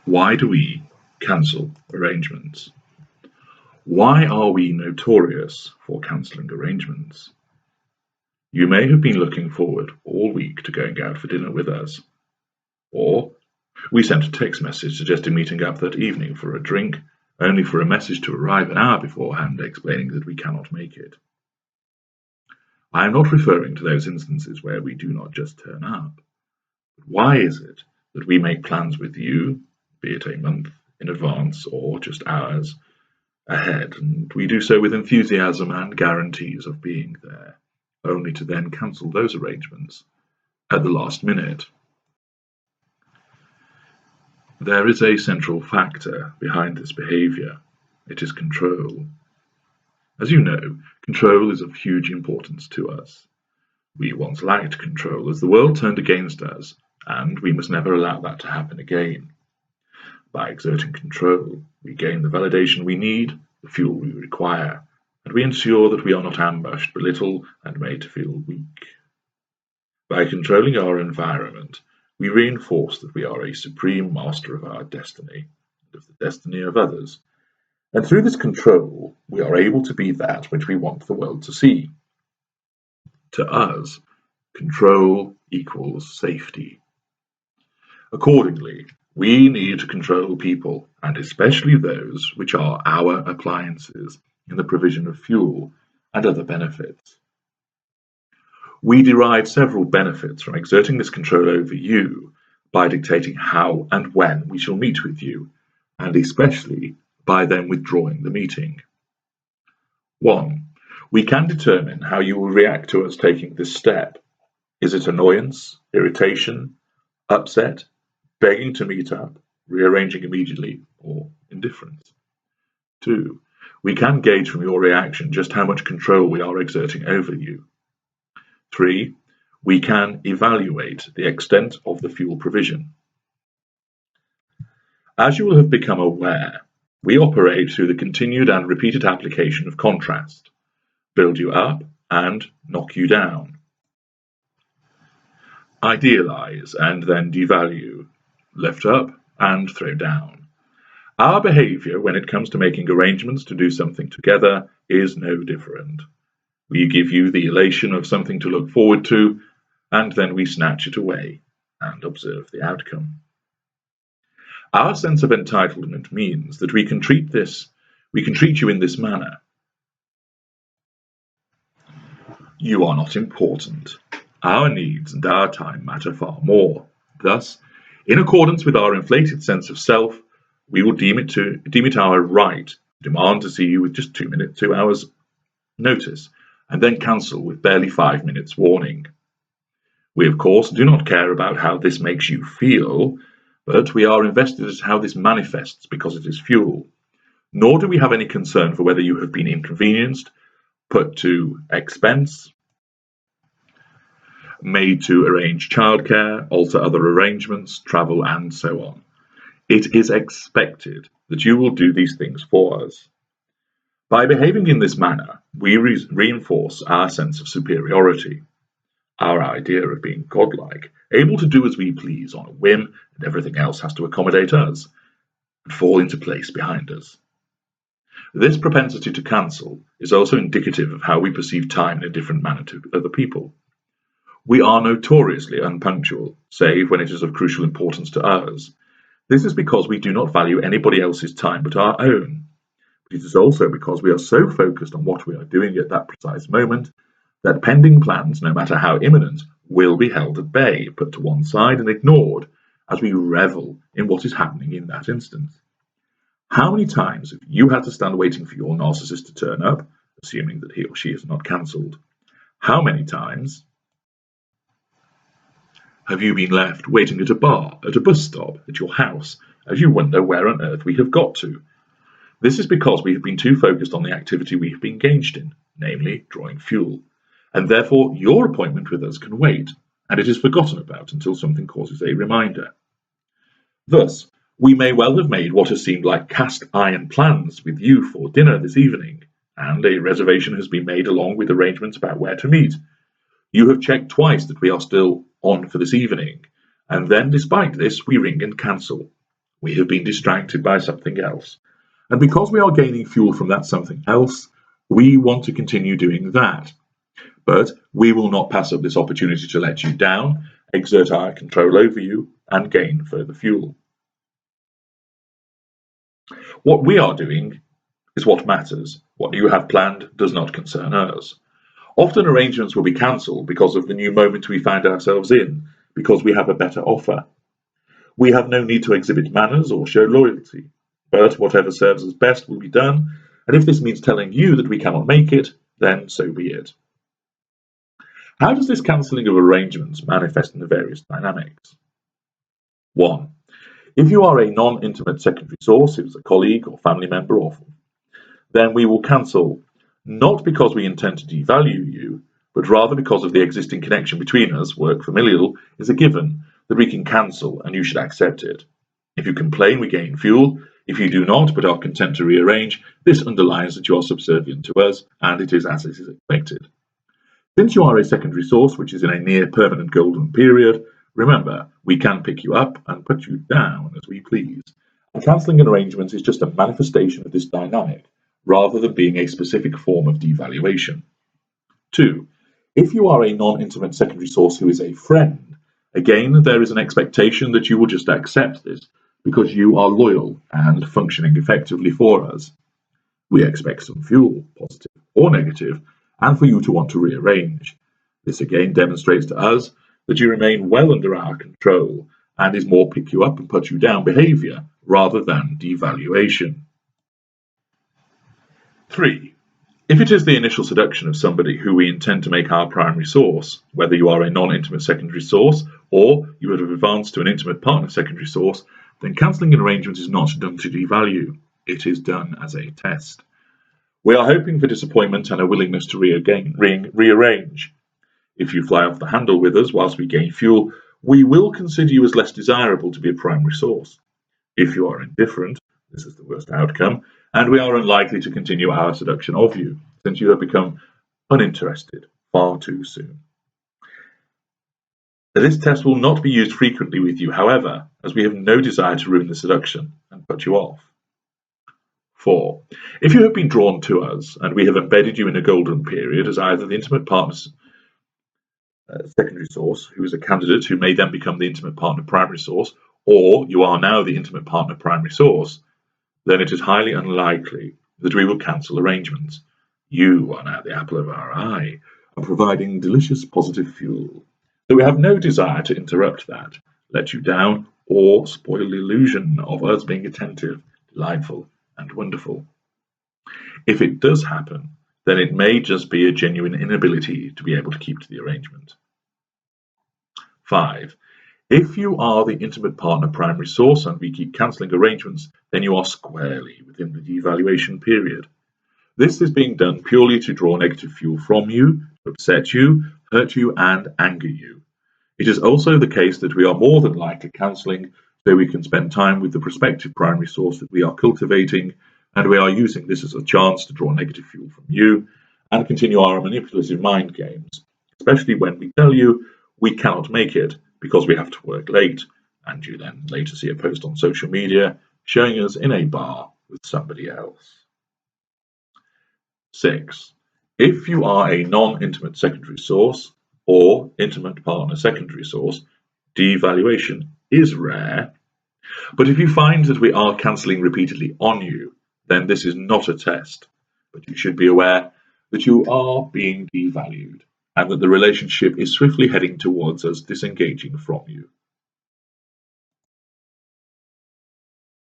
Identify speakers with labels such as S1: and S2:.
S1: Why do we cancel arrangements? Why are we notorious for cancelling arrangements? You may have been looking forward all week to going out for dinner with us. Or we sent a text message suggesting meeting up that evening for a drink, only for a message to arrive an hour beforehand explaining that we cannot make it. I am not referring to those instances where we do not just turn up. But why is it that we make plans with you, be it a month in advance or just hours ahead, and we do so with enthusiasm and guarantees of being there, only to then cancel those arrangements at the last minute? There is a central factor behind this behavior. It is control. As you know, control is of huge importance to us. We once lacked control as the world turned against us, and we must never allow that to happen again. By exerting control, we gain the validation we need, the fuel we require, and we ensure that we are not ambushed, belittled, and made to feel weak. By controlling our environment, we reinforce that we are a supreme master of our destiny and of the destiny of others. And through this control, we are able to be that which we want the world to see. To us, control equals safety. Accordingly, we need to control people, and especially those which are our appliances, in the provision of fuel and other benefits. We derive several benefits from exerting this control over you by dictating how and when we shall meet with you, and especially by then withdrawing the meeting. 1. We can determine how you will react to us taking this step. Is it annoyance, irritation, upset, begging to meet up, rearranging immediately, or indifference? 2. We can gauge from your reaction just how much control we are exerting over you. 3. We can evaluate the extent of the fuel provision. As you will have become aware, we operate through the continued and repeated application of contrast, build you up and knock you down, idealize and then devalue, lift up and throw down. Our behavior when it comes to making arrangements to do something together is no different. We give you the elation of something to look forward to, and then we snatch it away and observe the outcome. Our sense of entitlement means that we can treat you in this manner. You are not important. Our needs and our time matter far more. Thus, in accordance with our inflated sense of self, we will deem it our right to demand to see you with just 2 hours notice, and then cancel with barely 5 minutes warning. We, of course, do not care about how this makes you feel, but we are invested as how this manifests because it is fuel. Nor do we have any concern for whether you have been inconvenienced, put to expense, made to arrange childcare, alter other arrangements, travel, and so on. It is expected that you will do these things for us. By behaving in this manner, we reinforce our sense of superiority, our idea of being godlike, able to do as we please on a whim, and everything else has to accommodate us and fall into place behind us. This propensity to cancel is also indicative of how we perceive time in a different manner to other people. We are notoriously unpunctual, save when it is of crucial importance to us. This is because we do not value anybody else's time but our own. But it is also because we are so focused on what we are doing at that precise moment that pending plans, no matter how imminent, will be held at bay, put to one side and ignored as we revel in what is happening in that instant. How many times have you had to stand waiting for your narcissist to turn up, assuming that he or she is not cancelled? How many times have you been left waiting at a bar, at a bus stop, at your house, as you wonder where on earth we have got to? This is because we have been too focused on the activity we have been engaged in, namely drawing fuel, and therefore your appointment with us can wait, and it is forgotten about until something causes a reminder. Thus, we may well have made what has seemed like cast iron plans with you for dinner this evening, and a reservation has been made along with arrangements about where to meet. You have checked twice that we are still on for this evening, and then despite this we ring and cancel. We have been distracted by something else. And because we are gaining fuel from that something else, we want to continue doing that. But we will not pass up this opportunity to let you down, exert our control over you, and gain further fuel. What we are doing is what matters. What you have planned does not concern us. Often arrangements will be cancelled because of the new moment we find ourselves in, because we have a better offer. We have no need to exhibit manners or show loyalty, but whatever serves us best will be done, and if this means telling you that we cannot make it, then so be it. How does this cancelling of arrangements manifest in the various dynamics? 1. If you are a non-intimate secondary source, who is a colleague or family member, then we will cancel, not because we intend to devalue you, but rather because of the existing connection between us. Work familial is a given that we can cancel, and you should accept it. If you complain, we gain fuel. If you do not, but are content to rearrange, this underlines that you are subservient to us, and it is as it is expected. Since you are a secondary source which is in a near permanent golden period, remember, we can pick you up and put you down as we please. And cancelling an arrangement is just a manifestation of this dynamic, rather than being a specific form of devaluation. 2. If you are a non-intimate secondary source who is a friend, again, there is an expectation that you will just accept this, because you are loyal and functioning effectively for us. We expect some fuel, positive or negative, and for you to want to rearrange. This again demonstrates to us that you remain well under our control and is more pick you up and put you down behaviour rather than devaluation. 3. If it is the initial seduction of somebody who we intend to make our primary source, whether you are a non-intimate secondary source or you would have advanced to an intimate partner secondary source, then cancelling an arrangement is not done to devalue. It is done as a test. We are hoping for disappointment and a willingness to rearrange. If you fly off the handle with us whilst we gain fuel, we will consider you as less desirable to be a primary source. If you are indifferent, this is the worst outcome, and we are unlikely to continue our seduction of you, since you have become uninterested far too soon. This test will not be used frequently with you, however, as we have no desire to ruin the seduction and put you off. 4. If you have been drawn to us and we have embedded you in a golden period as either the intimate partner's secondary source, who is a candidate who may then become the intimate partner primary source, or you are now the intimate partner primary source, then it is highly unlikely that we will cancel arrangements. You are now the apple of our eye and providing delicious positive fuel. So we have no desire to interrupt that, let you down, or spoil the illusion of us being attentive, delightful, and wonderful. If it does happen, then it may just be a genuine inability to be able to keep to the arrangement. 5. If you are the intimate partner primary source and we keep cancelling arrangements, then you are squarely within the devaluation period. This is being done purely to draw negative fuel from you, to upset you, hurt you, and anger you. It is also the case that we are more than likely cancelling so we can spend time with the prospective primary source that we are cultivating, and we are using this as a chance to draw negative fuel from you and continue our manipulative mind games, especially when we tell you we cannot make it because we have to work late, and you then later see a post on social media showing us in a bar with somebody else. 6. If you are a non-intimate secondary source or intimate partner secondary source, devaluation is rare. But if you find that we are cancelling repeatedly on you, then this is not a test. But you should be aware that you are being devalued and that the relationship is swiftly heading towards us disengaging from you.